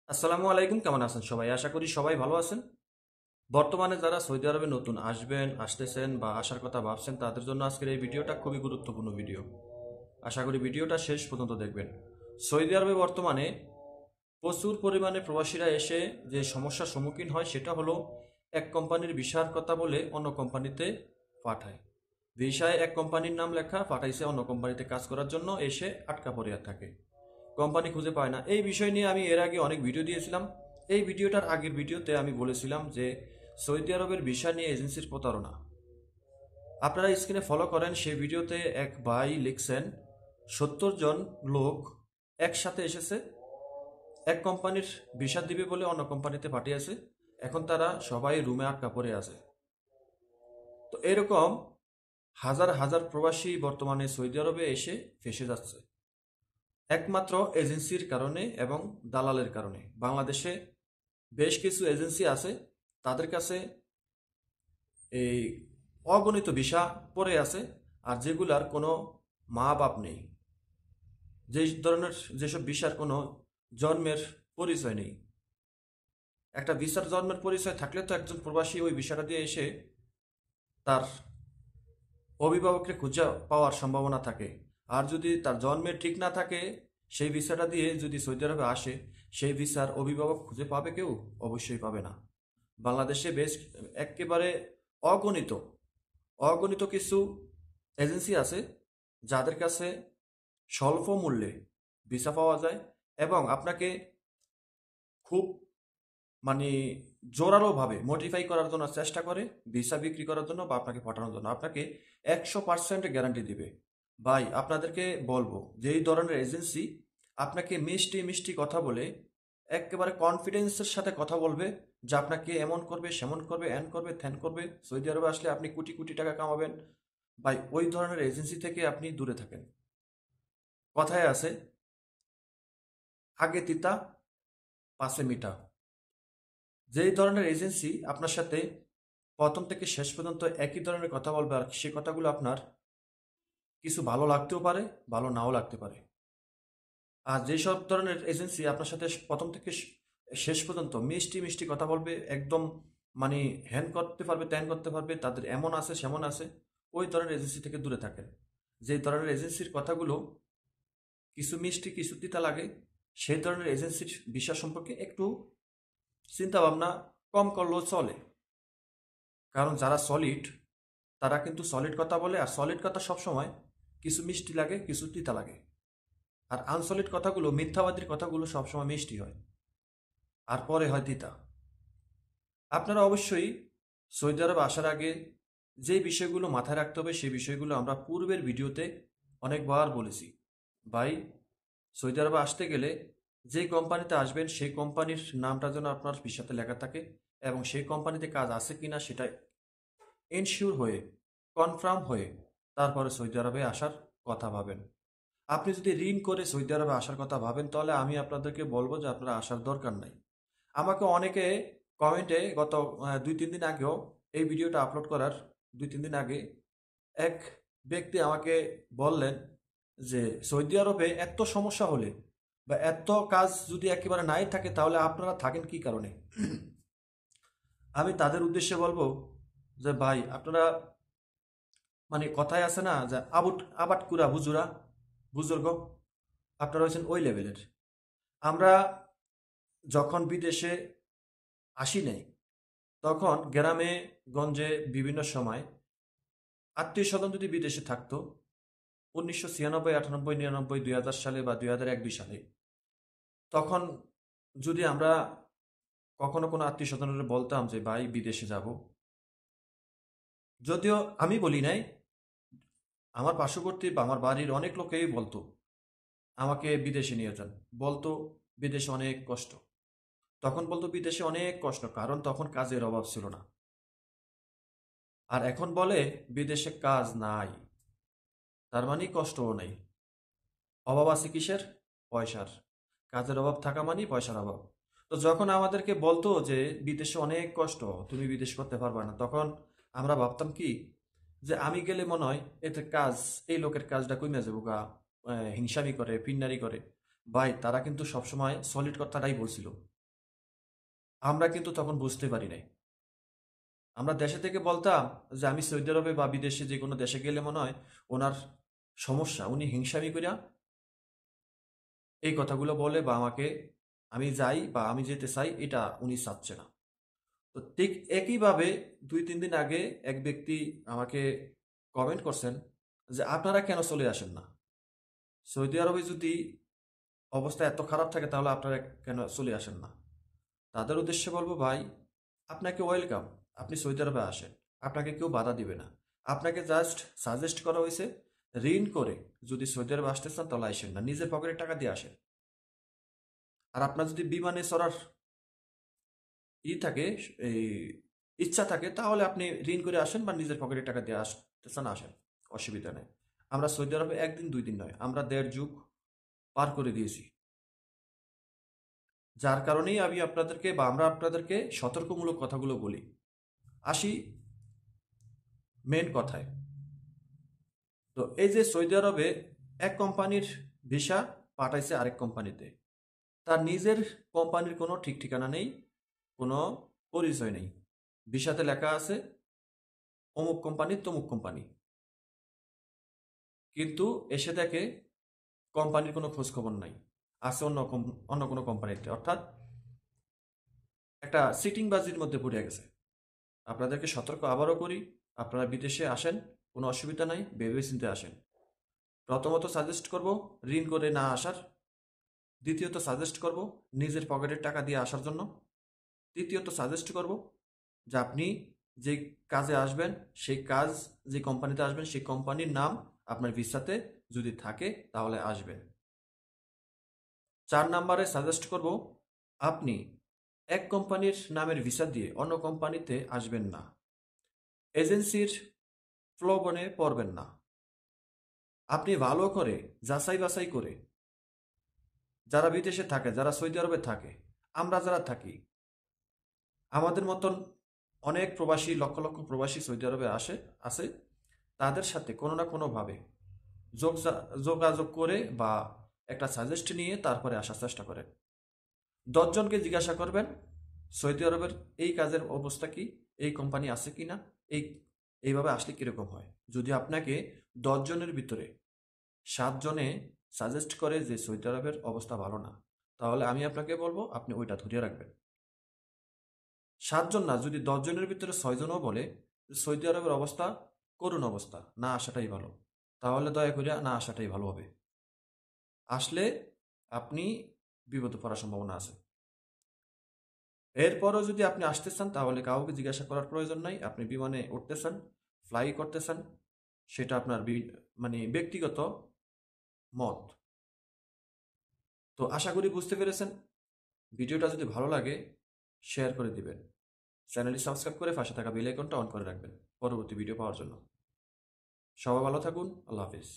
আসসালামু আলাইকুম, কেমন আছেন সবাই? আশা করি সবাই ভালো আছেন। বর্তমানে যারা সৌদি আরবে নতুন আসবেন, আসতেছেন বা আসার কথা ভাবছেন তাদের জন্য আজকের এই ভিডিওটা খুবই গুরুত্বপূর্ণ ভিডিও। আশা করি ভিডিওটা শেষ পর্যন্ত দেখবেন। সৌদি আরবে বর্তমানে প্রচুর পরিমাণে প্রবাসীরা এসে যে সমস্যার সম্মুখীন হয় সেটা হলো এক কোম্পানির ভিসার কথা বলে অন্য কোম্পানিতে পাঠায়। ভিসায় এক কোম্পানির নাম লেখা, পাঠাইছে অন্য কোম্পানিতে কাজ করার জন্য, এসে আটকা পড়ে থাকে। কোম্পানি খুঁজে পায় না। এই বিষয় নিয়ে আমি এর আগে অনেক ভিডিও দিয়েছিলাম। এই ভিডিওটার আগের ভিডিওতে আমি বলেছিলাম যে সৌদি আরবের ভিসা নিয়ে এজেন্সির প্রতারণা। আপনারা স্ক্রিনে ফলো করেন, সেই ভিডিওতে এক ভাই লিখছেন 70 জন লোক একসাথে এসেছে, এক কোম্পানির ভিসা দিবে বলে অন্য কোম্পানিতে পাঠিয়েছে, এখন তারা সবাই রুমে আটকা পড়ে আছে। তো এরকম হাজার হাজার প্রবাসী বর্তমানে সৌদি আরবে এসে ফেঁসে যাচ্ছে একমাত্র এজেন্সির কারণে এবং দালালের কারণে। বাংলাদেশে বেশ কিছু এজেন্সি আছে, তাদের কাছে এই অগণিত ভিসা পড়ে আছে, আর যেগুলার কোনো মা বাপ নেই, যেসব ভিসার কোনো জন্মের পরিচয় নেই। একটা ভিসার জন্মের পরিচয় থাকলে তো একজন প্রবাসী ওই ভিসাটা দিয়ে এসে তার অভিভাবককে খুঁজে পাওয়ার সম্ভাবনা থাকে। আর যদি তার জন্মের ঠিক না থাকে, সেই ভিসাটা দিয়ে যদি সৌদি আরবে আসে, সেই ভিসার অভিভাবক খুঁজে পাবে কেউ? অবশ্যই পাবে না। বাংলাদেশে বেশ একেবারে অগণিত অগণিত কিছু এজেন্সি আছে যাদের কাছে স্বল্প মূল্যে ভিসা পাওয়া যায়, এবং আপনাকে খুব মানে জোরালোভাবে মডিফাই করার জন্য চেষ্টা করে, ভিসা বিক্রি করার জন্য বা আপনাকে পাঠানোর জন্য আপনাকে 100% গ্যারান্টি দিবে। ভাই, আপনাদেরকে বলবো যে এই ধরনের এজেন্সি আপনাকে মিষ্টি মিষ্টি কথা বলে একেবারে কনফিডেন্সের সাথে কথা বলবে যে আপনাকে এমন করবে, সেমন করবে, এন করবে, ত্যান করবে, সৌদি আরবে আসলে আপনি কোটি কোটি টাকা কামাবেন। ভাই, ওই ধরনের এজেন্সি থেকে আপনি দূরে থাকেন। কথায় আছে, আগে তিতা পাছে মিঠা। যেই ধরনের এজেন্সি আপনার সাথে প্রথম থেকে শেষ পর্যন্ত একই ধরনের কথা বলবে, আর সেই কথাগুলো আপনার কিছু ভালো লাগতেও পারে, ভালো নাও লাগতে পারে। আর যেসব ধরনের এজেন্সি আপনার সাথে প্রথম থেকে শেষ পর্যন্ত মিষ্টি মিষ্টি কথা বলবে, একদম মানে হ্যান করতে পারবে, ত্যান করতে পারবে, তাদের এমন আছে সেমন আছে, ওই ধরনের এজেন্সি থেকে দূরে থাকেন। যে ধরনের এজেন্সির কথাগুলো কিছু মিষ্টি কিছু তিতা লাগে, সেই ধরনের এজেন্সির বিষয় সম্পর্কে একটু চিন্তা ভাবনা কম করলেও চলে। কারণ যারা সলিড, তারা কিন্তু সলিড কথা বলে, আর সলিড কথা সবসময় কিছু মিষ্টি লাগে, কিছু তিতা লাগে। আর আনসলিড কথাগুলো, মিথ্যাবাদীর কথাগুলো সবসময় মিষ্টি হয়, আর পরে হয় তিতা। আপনারা অবশ্যই সৌদি আরব আসার আগে যে বিষয়গুলো মাথায় রাখতে হবে, সেই বিষয়গুলো আমরা পূর্বের ভিডিওতে অনেকবার বলেছি। ভাই, সৌদি আরবে আসতে গেলে যে কোম্পানিতে আসবেন সেই কোম্পানির নামটা যেন আপনার ভিসাতে লেখা থাকে, এবং সেই কোম্পানিতে কাজ আছে কিনা সেটা এনশিওর হয়ে, কনফার্ম হয়ে তারপরে সৌদি আরবে আসার কথা ভাবেন। আপনি যদি ঋণ করে সৌদি আরবে আসার কথা ভাবেন, তাহলে আমি আপনাদেরকে বলবো যে আপনারা আসার দরকার নাই। আমাকে অনেকে কমেন্টে গত 2-3 দিন আগেও, এই ভিডিওটা আপলোড করার 2-3 দিন আগে এক ব্যক্তি আমাকে বললেন যে সৌদি আরবে এত সমস্যা হলে বা এত কাজ যদি একেবারে নাই থাকে, তাহলে আপনারা থাকেন কি কারণে? আমি তাদের উদ্দেশ্যে বলবো যে ভাই, আপনারা মানে কথায় আছে না যে আবুট আবাট কুরা হুজুরা, বুজুর্গ, আপনারা হচ্ছেন ওই লেভেলের। আমরা যখন বিদেশে আসি নাই, তখন গ্রামে গঞ্জে বিভিন্ন সময় আত্মীয় স্বজন যদি বিদেশে থাকতো, 1996, 98, 99, 2000 সালে বা 2001-2 সালে, তখন যদি আমরা কখনো কোনো আত্মীয় স্বজনের বলতাম যে ভাই বিদেশে যাব, যদিও আমি বলি নাই, আমার পার্শ্ববর্তী বা আমার বাড়ির অনেক লোকেই বলতো আমাকে বিদেশে নিয়ে যান। বলতো বিদেশে অনেক কষ্ট। তখন বলতো বিদেশে অনেক কষ্ট, কারণ তখন কাজের অভাব ছিল না। আর এখন বলে বিদেশে কাজ নাই, তার মানে কষ্টও নাই। অভাব আছে কিসের? পয়সার। কাজের অভাব থাকা মানেই পয়সার অভাব। তো যখন আমাদেরকে বলতো যে বিদেশে অনেক কষ্ট, তুমি বিদেশ করতে পারবে না, তখন আমরা ভাবতাম কি যে আমি গেলে মনে হয় এতে কাজ, এই লোকের কাজটা কমে যাবো গা, হিংসামি করে, পিন্নারি করে। ভাই, তারা কিন্তু সবসময় সলিড কথাটাই বলছিল। আমরা কিন্তু তখন বুঝতে পারি নাই। আমরা দেশে থেকে বলতাম যে আমি সৌদি আরবে বা বিদেশে যে কোনো দেশে গেলে মনে হয় ওনার সমস্যা, উনি হিংসামি করিয়া এই কথাগুলো বলে বা আমাকে আমি যাই বা আমি যেতে চাই এটা উনি চাচ্ছে না। তো ঠিক একইভাবে ২-৩ দিন আগে এক ব্যক্তি আমাকে কমেন্ট করছেন যে আপনারা কেন চলে আসেন না? সৌদি আরবে যদি অবস্থা এত খারাপ থাকে তাহলে আপনারা কেন চলে আসেন না? তাদের উদ্দেশ্যে বলবো ভাই, আপনাকে ওয়েলকাম। আপনি সৌদি আরবে আসেন। আপনাকে কেউ বাধা দিবে না। আপনাকে জাস্ট সাজেস্ট করা হয়েছে ঋণ করে যদি সৌদি আরবে আসতে চান তাহলে আসেন না। নিজের পকেটের টাকা দিয়ে আসেন। আর আপনার যদি বিমানে চড়ার থাকে, এই ইচ্ছা থাকে তাহলে আপনি ঋণ করে আসেন বা নিজের পকেটের টাকা দিয়ে আসতে চান আসেন। অসুবিধা নেই। আমরা সৌদি আরবে ১ দিন ২ দিন নয়। আমরা ১.৫ যুগ পার করে দিয়েছি। যার কারণেই আমি আপনাদেরকে বা আমরা আপনাদেরকে সতর্কমূলক কথাগুলো বলি। আসি মেন কথায়। তো এই যে সৌদি আরবে এক কোম্পানির ভিসা পাঠাইছে আরেক কোম্পানিতে। তার নিজের কোম্পানির কোনো ঠিক ঠিকানা নেই, কোনো পরিচয় নেই। ভিসাতে লেখা আছে অমুক কোম্পানি তমুক কোম্পানি। কিন্তু এসে দেখে কোম্পানির কোনো খোঁজ খবর নাই। আছে অন্য কোনো কোম্পানিতে। অর্থাৎ একটা সিটিংবাজির মধ্যে পড়ে গেছে। আপনাদেরকে সতর্ক আবারও করি, আপনারা বিদেশে আসেন, কোনো অসুবিধা নাই, ভেবে চিন্তে আসেন। প্রথমত সাজেস্ট করব ঋণ করে না আসার। দ্বিতীয়ত সাজেস্ট করব নিজের পকেটের টাকা দিয়ে আসার জন্য। তৃতীয়ত সাজেস্ট করব যে আপনি যে কাজে আসবেন সেই কাজ, যে কোম্পানিতে আসবেন সেই কোম্পানির নাম আপনার ভিসাতে যদি থাকে তাহলে আসবেন। ৪ নাম্বারে সাজেস্ট করব আপনি এক কোম্পানির নামের ভিসা দিয়ে অন্য কোম্পানিতে আসবেন না। এজেন্সির প্রলোভনে পড়বেন না। আপনি ভালো করে যাচাই বাছাই করে, যারা বিদেশে থাকে, যারা সৌদি আরবে থাকে, আমরা যারা থাকি, আমাদের মতন অনেক প্রবাসী, লক্ষ লক্ষ প্রবাসী সৌদি আরবে আছে। তাদের সাথে কোনো না কোনোভাবে যোগাযোগ করে বা একটা সাজেস্ট নিয়ে তারপরে আসার চেষ্টা করেন। ১০ জনকে জিজ্ঞাসা করবেন সৌদি আরবের এই কাজের অবস্থা কি, এই কোম্পানি আছে কিনা, এই এইভাবে আসলে কিরকম হয়। যদি আপনাকে ১০ জনের ভিতরে ৭ জনে সাজেস্ট করে যে সৌদি আরবের অবস্থা ভালো না, তাহলে আমি আপনাকে বলবো আপনি ওইটা ধরিয়ে রাখবেন। ৭ জন না, যদি ১০ জনের ভিতরে ৬ জনও বলে যে সৌদি আরবের অবস্থা করুণ অবস্থা, না আসাটাই ভালো, তাহলে দয়া করে না আসাটাই ভালো হবে। আসলে আপনি বিপদে পড়ার সম্ভাবনা আছে। এরপরও যদি আপনি আসতে চান তাহলে কাউকে জিজ্ঞাসা করার প্রয়োজন নাই। আপনি বিমানে উঠতেছেন, ফ্লাই করতেছেন, সেটা আপনার মানে ব্যক্তিগত মত। তো আশা করি বুঝতে পেরেছেন। ভিডিওটা যদি ভালো লাগে শেয়ার করে দিবেন। চ্যানেলটি সাবস্ক্রাইব করে পাশে থাকা বেল আইকনটা অন করে রাখবেন পরবর্তী ভিডিও পাওয়ার জন্য। সবাই ভালো থাকুন। আল্লাহ হাফিজ।